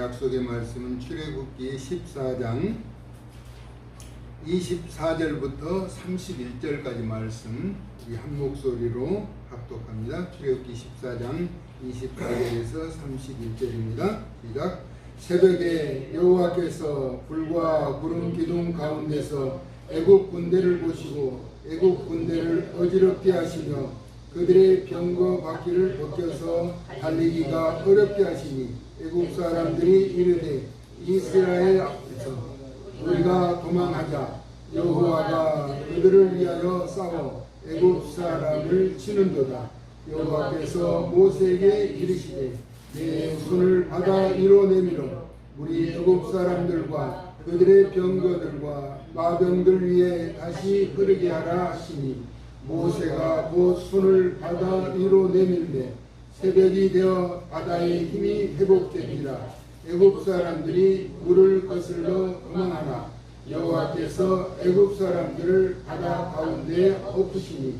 약속의 말씀은 출애굽기 14장 24절부터 31절까지 말씀 이 한 목소리로 합독합니다. 출애굽기 14장 24절에서 31절입니다. 시작. 새벽에 여호와께서 불과 구름 기둥 가운데서 애굽 군대를 보시고 애굽 군대를 어지럽게 하시며 그들의 병거 바퀴를 벗겨서 달리기가 어렵게 하시니 애굽 사람들이 이르되 이스라엘 앞에서 우리가 도망하자. 여호와가 그들을 위하여 싸워 애굽 사람을 치는도다. 여호와께서 모세에게 이르시되 내 손을 바다 위로 내밀어 우리 애굽 사람들과 그들의 병거들과 마병들 위에 다시 흐르게 하라 하시니 모세가 곧 손을 바다 위로 내밀매 새벽이 되어 바다의 힘이 회복되니라. 애굽 사람들이 물을 거슬러 도망하나 여호와께서 애굽 사람들을 바다 가운데에 엎으시니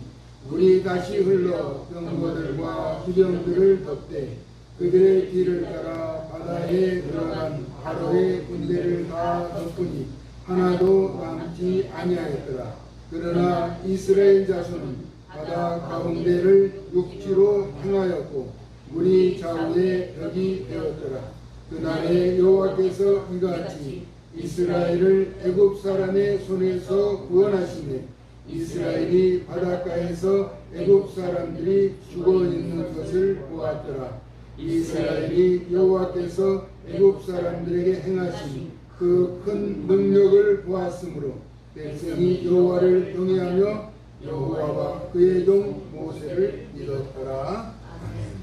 물이 다시 흘러 병거들과 기병들을 덮되 그들의 뒤를 따라 바다에 들어간 바로의 군대를 다 덮으니 하나도 남지 아니하였더라. 그러나 이스라엘 자손은 바다 가운데를 육지로 향하였고 물이 좌우에 벽이 되었더라. 그날에 여호와께서 이같이 이스라엘을 애굽 사람의 손에서 구원하시매 이스라엘이 바닷가에서 애굽 사람들이 죽어 있는 것을 보았더라. 이스라엘이 여호와께서 애굽 사람들에게 행하신 그 큰 능력을 보았으므로 백성이 여호와를 경외하며 여호와와 그의 종 모세를 믿었더라. 아멘.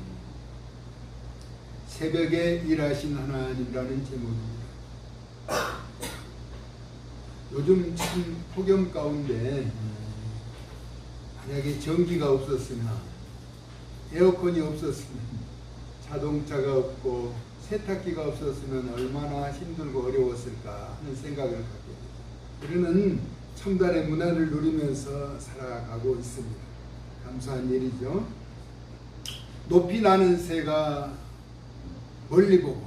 새벽에 일하신 하나님이라는 제목입니다. 요즘 참 폭염 가운데 만약에 전기가 없었으면 에어컨이 없었으면 자동차가 없고 세탁기가 없었으면 얼마나 힘들고 어려웠을까 하는 생각을 갖게 됩니다. 우리는 첨단의 문화를 누리면서 살아가고 있습니다. 감사한 일이죠. 높이 나는 새가 멀리 보고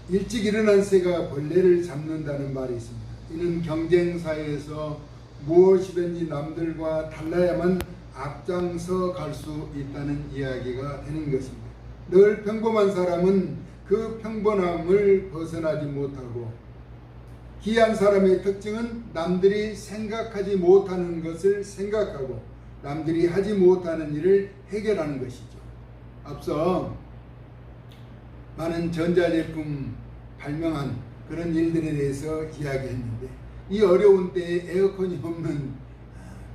일찍 일어난 새가 벌레를 잡는다는 말이 있습니다. 이는 경쟁사회에서 무엇이든지 남들과 달라야만 앞장서 갈 수 있다는 이야기가 되는 것입니다. 늘 평범한 사람은 그 평범함을 벗어나지 못하고 기이한 사람의 특징은 남들이 생각하지 못하는 것을 생각하고 남들이 하지 못하는 일을 해결하는 것이죠. 앞서 많은 전자제품 발명한 그런 일들에 대해서 이야기했는데 이 어려운 때에 에어컨이 없는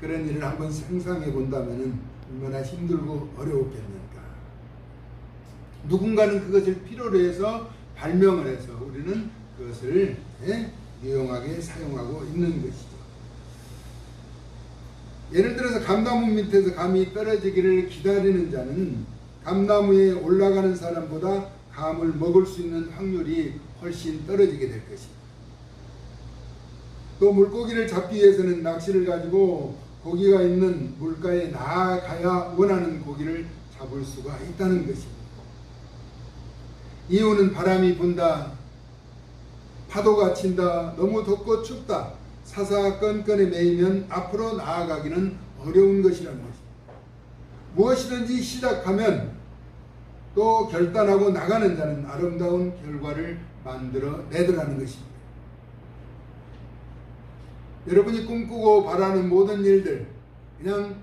그런 일을 한번 상상해 본다면 얼마나 힘들고 어려웠겠는가. 누군가는 그것을 필요로 해서 발명을 해서 우리는 그것을 유용하게 사용하고 있는 것이죠. 예를 들어서 감나무 밑에서 감이 떨어지기를 기다리는 자는 감나무에 올라가는 사람보다 감을 먹을 수 있는 확률이 훨씬 떨어지게 될 것입니다. 또 물고기를 잡기 위해서는 낚시를 가지고 고기가 있는 물가에 나아가야 원하는 고기를 잡을 수가 있다는 것입니다. 이유는 바람이 분다, 파도가 친다, 너무 덥고 춥다, 사사건건에 매이면 앞으로 나아가기는 어려운 것이라는 것입니다. 무엇이든지 시작하면 또 결단하고 나가는 자는 아름다운 결과를 만들어 내더라는 것입니다. 여러분이 꿈꾸고 바라는 모든 일들 그냥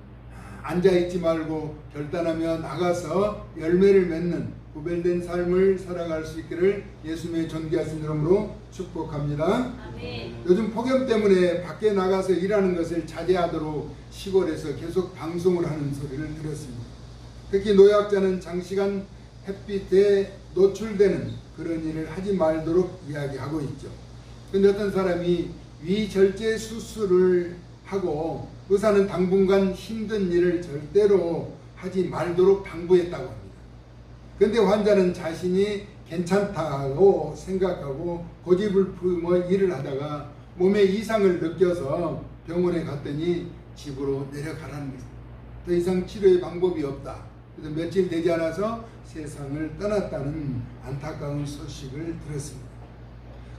앉아있지 말고 결단하며 나가서 열매를 맺는 구별된 삶을 살아갈 수 있기를 예수님의 존귀하신 이름으로 축복합니다. 아멘. 요즘 폭염 때문에 밖에 나가서 일하는 것을 자제하도록 시골에서 계속 방송을 하는 소리를 들었습니다. 특히 노약자는 장시간 햇빛에 노출되는 그런 일을 하지 말도록 이야기하고 있죠. 그런데 어떤 사람이 위절제 수술을 하고 의사는 당분간 힘든 일을 절대로 하지 말도록 당부했다고 합니다. 그런데 환자는 자신이 괜찮다고 생각하고 고집을 품어 일을 하다가 몸에 이상을 느껴서 병원에 갔더니 집으로 내려가라는 것입니다. 더 이상 치료의 방법이 없다. 그래서 며칠 되지 않아서 세상을 떠났다는 안타까운 소식을 들었습니다.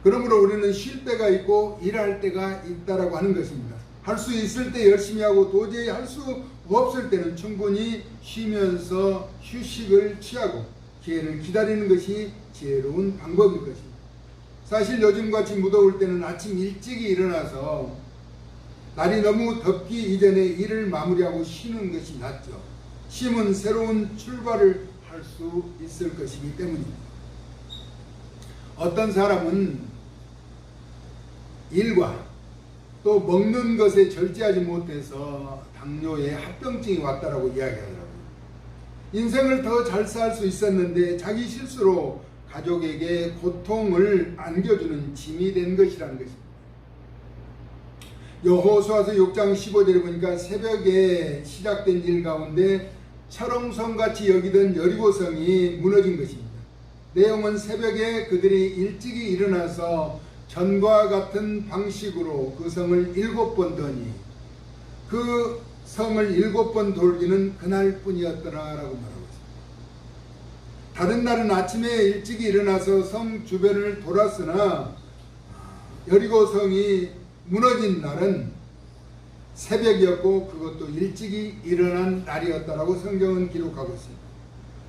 그러므로 우리는 쉴 때가 있고 일할 때가 있다라고 하는 것입니다. 할 수 있을 때 열심히 하고 도저히 할 수 없을 때는 충분히 쉬면서 휴식을 취하고 기회를 기다리는 것이 지혜로운 방법일 것입니다. 사실 요즘같이 무더울 때는 아침 일찍이 일어나서 날이 너무 덥기 이전에 일을 마무리하고 쉬는 것이 낫죠. 쉼은 새로운 출발을 할 수 있을 것이기 때문입니다. 어떤 사람은 일과 또 먹는 것에 절제하지 못해서 당뇨에 합병증이 왔다라고 이야기하더라고요. 인생을 더 잘 살 수 있었는데 자기 실수로 가족에게 고통을 안겨주는 짐이 된 것이라는 것입니다. 여호수아서 6장 15절에 보니까 새벽에 시작된 일 가운데 철옹성같이 여기던 여리고성이 무너진 것입니다. 내용은 새벽에 그들이 일찍이 일어나서 전과 같은 방식으로 그 성을 7번 더니 그 성을 7번 돌기는 그날뿐이었더라라고 말하고 있습니다. 다른 날은 아침에 일찍이 일어나서 성 주변을 돌았으나 여리고 성이 무너진 날은 새벽이었고 그것도 일찍이 일어난 날이었다라고 성경은 기록하고 있습니다.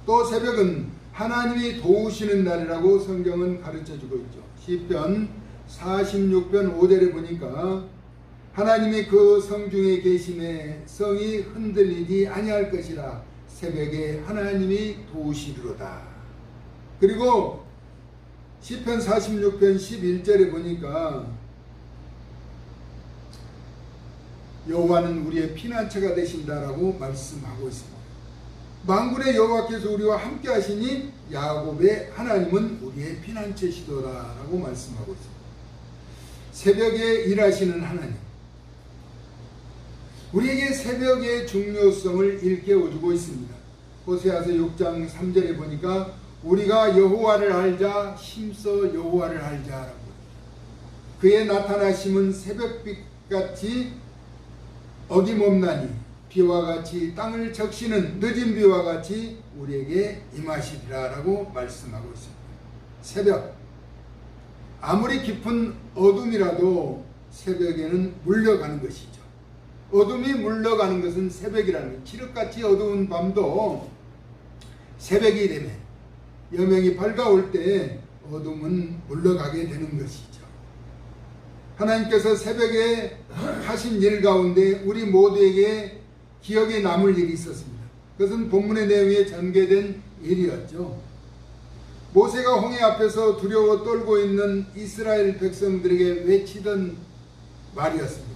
또 새벽은 하나님이 도우시는 날이라고 성경은 가르쳐주고 있죠. 시편 46편 5절에 보니까 하나님이 그 성 중에 계심에 성이 흔들리지 아니할 것이라 새벽에 하나님이 도우시리로다. 그리고 시편 46편 11절에 보니까 여호와는 우리의 피난처가 되신다라고 말씀하고 있습니다. 만군의 여호와께서 우리와 함께 하시니 야곱의 하나님은 우리의 피난처시도다라고 말씀하고 있습니다. 새벽에 일하시는 하나님, 우리에게 새벽의 중요성을 일깨워주고 있습니다. 호세아서 6장 3절에 보니까 우리가 여호와를 알자 힘써 여호와를 알자라고, 그의 나타나심은 새벽빛같이 어김없나니 비와 같이 땅을 적시는 늦은 비와 같이 우리에게 임하시리라 라고 말씀하고 있습니다. 새벽, 아무리 깊은 어둠이라도 새벽에는 물러가는 것이죠. 어둠이 물러가는 것은 새벽이라는 거예요. 칠흑같이 어두운 밤도 새벽이 되면, 여명이 밝아올 때 어둠은 물러가게 되는 것이죠. 하나님께서 새벽에 하신 일 가운데 우리 모두에게 기억에 남을 일이 있었습니다. 그것은 본문의 내용에 전개된 일이었죠. 모세가 홍해 앞에서 두려워 떨고 있는 이스라엘 백성들에게 외치던 말이었습니다.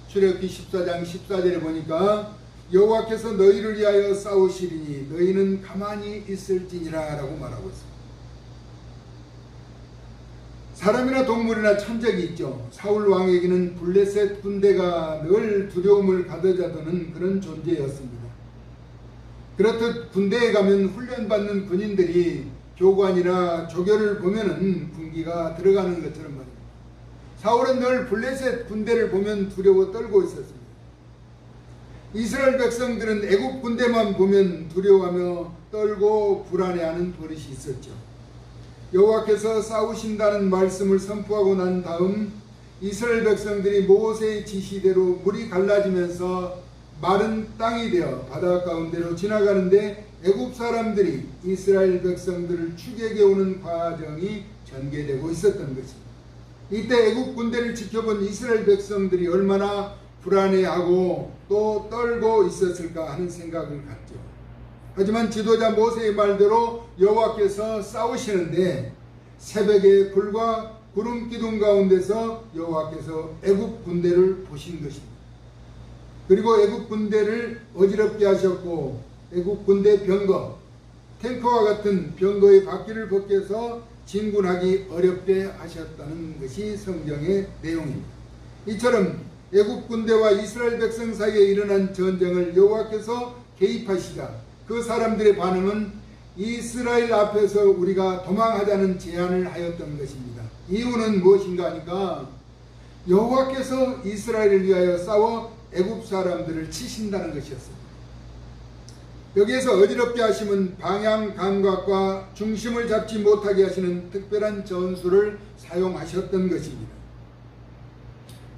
출애굽기 14장 14절에 보니까 여호와께서 너희를 위하여 싸우시리니 너희는 가만히 있을지니라 라고 말하고 있습니다. 사람이나 동물이나 천적이 있죠. 사울 왕에게는 블레셋 군대가 늘 두려움을 가져다두는 그런 존재였습니다. 그렇듯 군대에 가면 훈련받는 군인들이 교관이나 조교를 보면은 군기가 들어가는 것처럼 말입니다. 사울은 늘 블레셋 군대를 보면 두려워 떨고 있었습니다. 이스라엘 백성들은 애국 군대만 보면 두려워하며 떨고 불안해하는 버릇이 있었죠. 여호와께서 싸우신다는 말씀을 선포하고 난 다음 이스라엘 백성들이 모세의 지시대로 물이 갈라지면서 마른 땅이 되어 바다 가운데로 지나가는데 애굽 사람들이 이스라엘 백성들을 추격해 오는 과정이 전개되고 있었던 것입니다. 이때 애굽 군대를 지켜본 이스라엘 백성들이 얼마나 불안해하고 또 떨고 있었을까 하는 생각을 갖죠. 하지만 지도자 모세의 말대로 여호와께서 싸우시는데 새벽에 불과 구름 기둥 가운데서 여호와께서 애굽 군대를 보신 것입니다. 그리고 애굽 군대를 어지럽게 하셨고 애굽 군대 병거, 탱커와 같은 병거의 바퀴를 벗겨서 진군하기 어렵게 하셨다는 것이 성경의 내용입니다. 이처럼 애굽 군대와 이스라엘 백성 사이에 일어난 전쟁을 여호와께서 개입하시자 그 사람들의 반응은 이스라엘 앞에서 우리가 도망하자는 제안을 하였던 것입니다. 이유는 무엇인가 하니까 여호와께서 이스라엘을 위하여 싸워 애굽 사람들을 치신다는 것이었습니다. 여기에서 어지럽게 하심은 방향 감각과 중심을 잡지 못하게 하시는 특별한 전술을 사용하셨던 것입니다.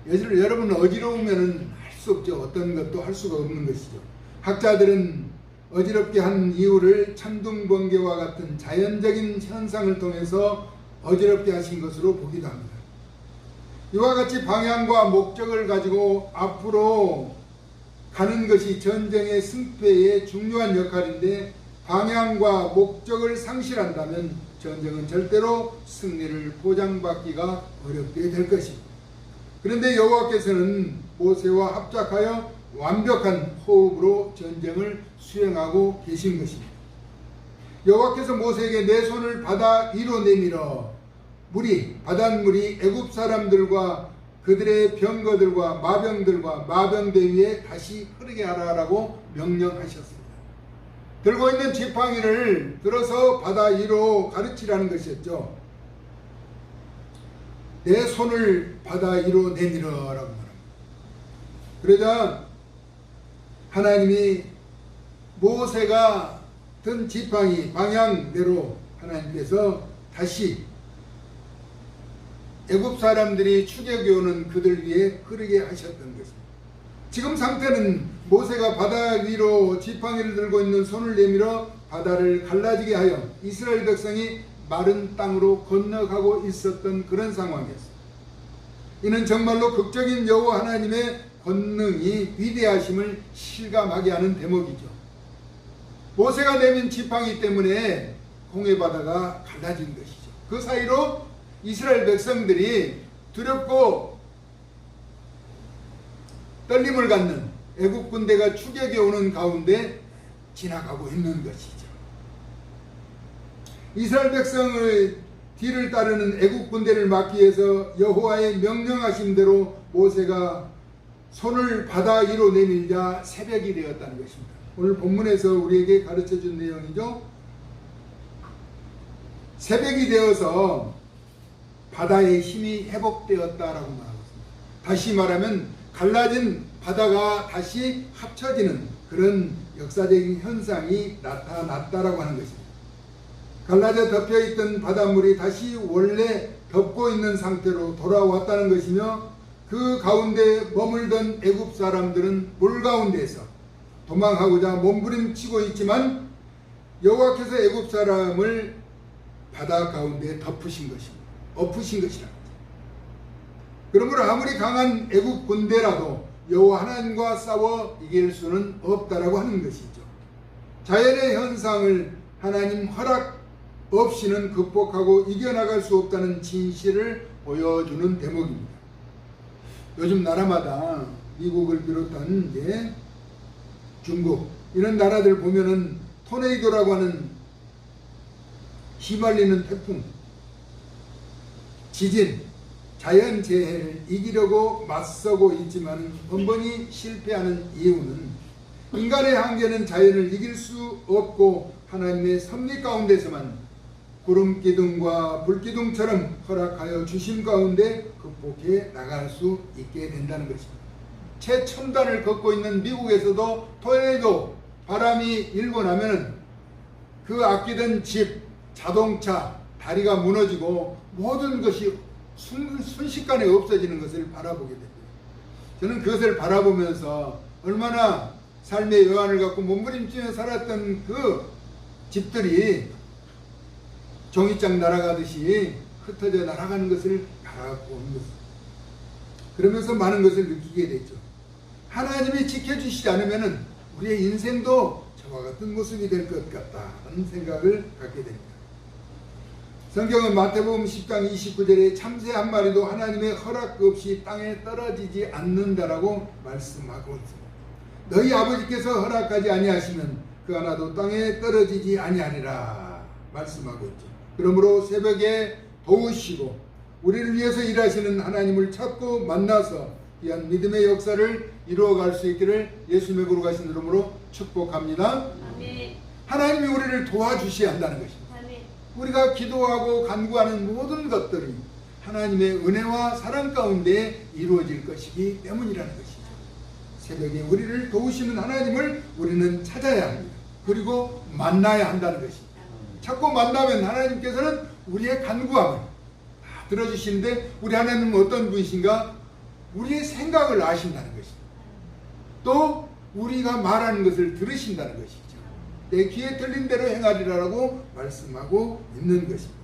여러분 어지러우면 할 수 없죠. 어떤 것도 할 수가 없는 것이죠. 학자들은 어지럽게 한 이유를 천둥번개와 같은 자연적인 현상을 통해서 어지럽게 하신 것으로 보기도 합니다. 이와 같이 방향과 목적을 가지고 앞으로 가는 것이 전쟁의 승패의 중요한 역할인데, 방향과 목적을 상실한다면 전쟁은 절대로 승리를 보장받기가 어렵게 될 것입니다. 그런데 여호와께서는 모세와 합작하여 완벽한 호흡으로 전쟁을 수행하고 계신 것입니다. 여호와께서 모세에게 내 손을 바다 위로 내밀어 바닷물이 애굽 사람들과 그들의 병거들과 마병들과 마병대 위에 다시 흐르게 하라라고 명령하셨습니다. 들고 있는 지팡이를 들어서 바다 위로 가르치라는 것이었죠. 내 손을 바다 위로 내밀어라고 말합니다. 그러자 하나님이 모세가 든 지팡이 방향대로 하나님께서 다시 애굽 사람들이 추격해 오는 그들 위에 흐르게 하셨던 것입니다. 지금 상태는 모세가 바다 위로 지팡이를 들고 있는 손을 내밀어 바다를 갈라지게 하여 이스라엘 백성이 마른 땅으로 건너가고 있었던 그런 상황이었습니다. 이는 정말로 극적인 여호와 하나님의 권능이 위대하심을 실감하게 하는 대목이죠. 모세가 내민 지팡이 때문에 홍해 바다가 갈라진 것이죠. 그 사이로 이스라엘 백성들이 두렵고 떨림을 갖는 애국 군대가 추격해 오는 가운데 지나가고 있는 것이죠. 이스라엘 백성의 뒤를 따르는 애국 군대를 막기 위해서 여호와의 명령하신 대로 모세가 손을 바다 위로 내밀자 새벽이 되었다는 것입니다. 오늘 본문에서 우리에게 가르쳐 준 내용이죠. 새벽이 되어서 바다의 힘이 회복되었다라고 말하고 있습니다. 다시 말하면 갈라진 바다가 다시 합쳐지는 그런 역사적인 현상이 나타났다라고 하는 것입니다. 갈라져 덮여있던 바닷물이 다시 원래 덮고 있는 상태로 돌아왔다는 것이며, 그 가운데 머물던 애굽 사람들은 물 가운데에서 도망하고자 몸부림치고 있지만 여호와께서 애굽 사람을 바다 가운데 덮으신 것입니다. 엎으신 것이라. 그러므로 아무리 강한 애굽 군대라도 여호와 하나님과 싸워 이길 수는 없다라고 하는 것이죠. 자연의 현상을 하나님 허락 없이는 극복하고 이겨나갈 수 없다는 진실을 보여주는 대목입니다. 요즘 나라마다 미국을 비롯한 중국 이런 나라들 보면은 토네이도라고 하는 휘말리는 태풍, 지진, 자연재해를 이기려고 맞서고 있지만 번번이 실패하는 이유는 인간의 한계는 자연을 이길 수 없고 하나님의 섭리 가운데서만 구름기둥과 불기둥처럼 허락하여 주심 가운데 극복해 나갈 수 있게 된다는 것입니다. 최첨단을 걷고 있는 미국에서도 토네이도 바람이 일고 나면 그 아끼던 집, 자동차, 다리가 무너지고 모든 것이 순식간에 없어지는 것을 바라보게 됩니다. 저는 그것을 바라보면서 얼마나 삶의 여한을 갖고 몸부림치며 살았던 그 집들이 종이장 날아가듯이 흩어져 날아가는 것을 바라보는 것입니다. 그러면서 많은 것을 느끼게 되죠. 하나님이 지켜주시지 않으면 우리의 인생도 저와 같은 모습이 될 것 같다는 생각을 갖게 됩니다. 성경은 마태복음 10장 29절에 참새 한 마리도 하나님의 허락 없이 땅에 떨어지지 않는다라고 말씀하고 있습니다. 너희 아버지께서 허락하지 아니하시면 그 하나도 땅에 떨어지지 아니하리라 말씀하고 있죠. 그러므로 새벽에 도우시고 우리를 위해서 일하시는 하나님을 찾고 만나서 귀한 믿음의 역사를 이루어갈 수 있기를 예수님의 거룩하신 이름으로 축복합니다. 아멘. 하나님이 우리를 도와주셔야 한다는 것입니다. 아멘. 우리가 기도하고 간구하는 모든 것들이 하나님의 은혜와 사랑 가운데 이루어질 것이기 때문이라는 것이죠. 새벽에 우리를 도우시는 하나님을 우리는 찾아야 합니다. 그리고 만나야 한다는 것입니다. 자꾸 만나면 하나님께서는 우리의 간구함을 다 들어주시는데, 우리 하나님은 어떤 분이신가? 우리의 생각을 아신다는 것입니다. 또 우리가 말하는 것을 들으신다는 것이죠. 내 귀에 들린 대로 행하리라고 말씀하고 있는 것입니다.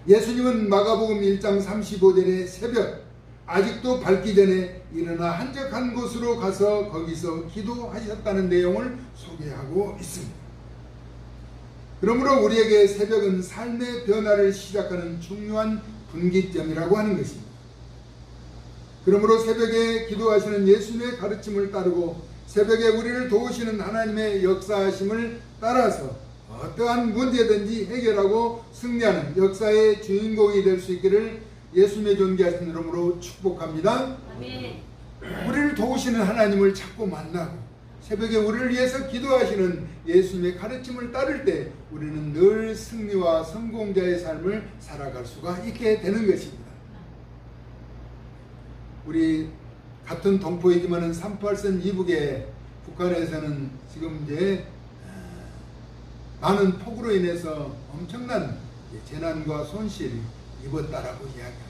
예수님은 마가복음 1장 35절에 새벽 아직도 밝기 전에 일어나 한적한 곳으로 가서 거기서 기도하셨다는 내용을 소개하고 있습니다. 그러므로 우리에게 새벽은 삶의 변화를 시작하는 중요한 분기점이라고 하는 것입니다. 그러므로 새벽에 기도하시는 예수님의 가르침을 따르고 새벽에 우리를 도우시는 하나님의 역사하심을 따라서 어떠한 문제든지 해결하고 승리하는 역사의 주인공이 될 수 있기를 예수님의 존귀하신 이름으로 축복합니다. 아멘. 우리를 도우시는 하나님을 자꾸 만나고 새벽에 우리를 위해서 기도하시는 예수님의 가르침을 따를 때 우리는 늘 승리와 성공자의 삶을 살아갈 수가 있게 되는 것입니다. 우리 같은 동포이지만은 38선 이북에 북한에서는 지금 이제 많은 폭우로 인해서 엄청난 재난과 손실을 입었다라고 이야기하죠.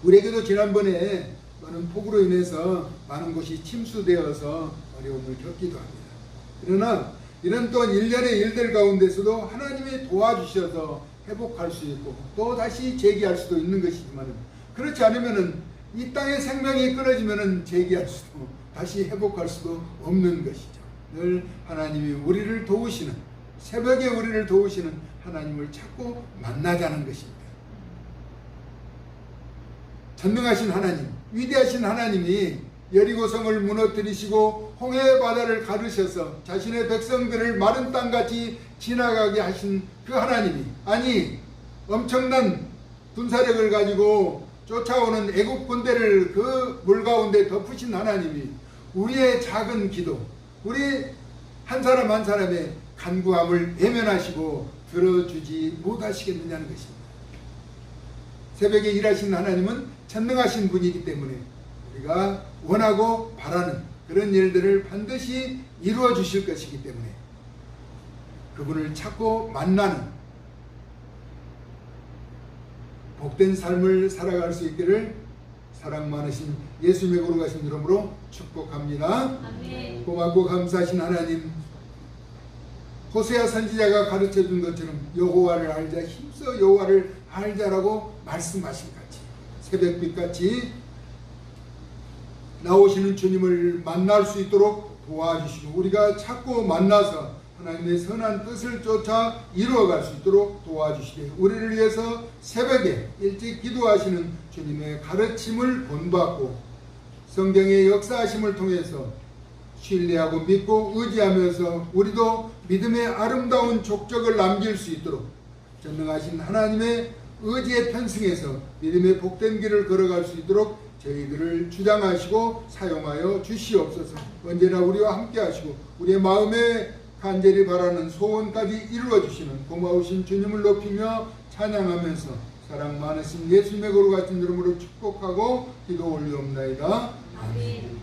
우리에게도 지난번에 많은 폭우로 인해서 많은 곳이 침수되어서 어려움을 겪기도 합니다. 그러나 이런 또한 일련의 일들 가운데서도 하나님이 도와주셔서 회복할 수 있고 또 다시 재기할 수도 있는 것이지만, 그렇지 않으면은 이 땅의 생명이 끊어지면은 재기할 수도 다시 회복할 수도 없는 것이죠. 늘 하나님이 우리를 도우시는, 새벽에 우리를 도우시는 하나님을 찾고 만나자는 것입니다. 전능하신 하나님, 위대하신 하나님이 여리고성을 무너뜨리시고 홍해 바다를 가르셔서 자신의 백성들을 마른 땅같이 지나가게 하신 그 하나님이, 아니 엄청난 군사력을 가지고 쫓아오는 애국 군대를 그 물 가운데 덮으신 하나님이 우리의 작은 기도, 우리 한 사람 한 사람의 간구함을 외면하시고 들어주지 못하시겠느냐는 것입니다. 새벽에 일하시는 하나님은 전능하신 분이기 때문에 우리가 원하고 바라는 그런 일들을 반드시 이루어 주실 것이기 때문에 그분을 찾고 만나는 복된 삶을 살아갈 수 있기를 사랑 많으신 예수님의 거룩하신 이름으로 축복합니다. 아멘. 고맙고 감사하신 하나님, 호세아 선지자가 가르쳐준 것처럼 여호와를 알자, 힘써 여호와를 알자라고 말씀하신 같이 새벽빛같이 나오시는 주님을 만날 수 있도록 도와주시고 우리가 찾고 만나서 하나님의 선한 뜻을 쫓아 이루어갈 수 있도록 도와주시되 우리를 위해서 새벽에 일찍 기도하시는 주님의 가르침을 본받고 성경의 역사하심을 통해서 신뢰하고 믿고 의지하면서 우리도 믿음의 아름다운 족적을 남길 수 있도록 전능하신 하나님의 의지에 편승해서 믿음의 복된 길을 걸어갈 수 있도록 저희들을 주장하시고 사용하여 주시옵소서. 언제나 우리와 함께 하시고 우리의 마음에 간절히 바라는 소원까지 이루어 주시는 고마우신 주님을 높이며 찬양하면서 사랑 많으신 예수님의 거룩하신 이름으로 축복하고 기도 올리옵나이다. 아멘.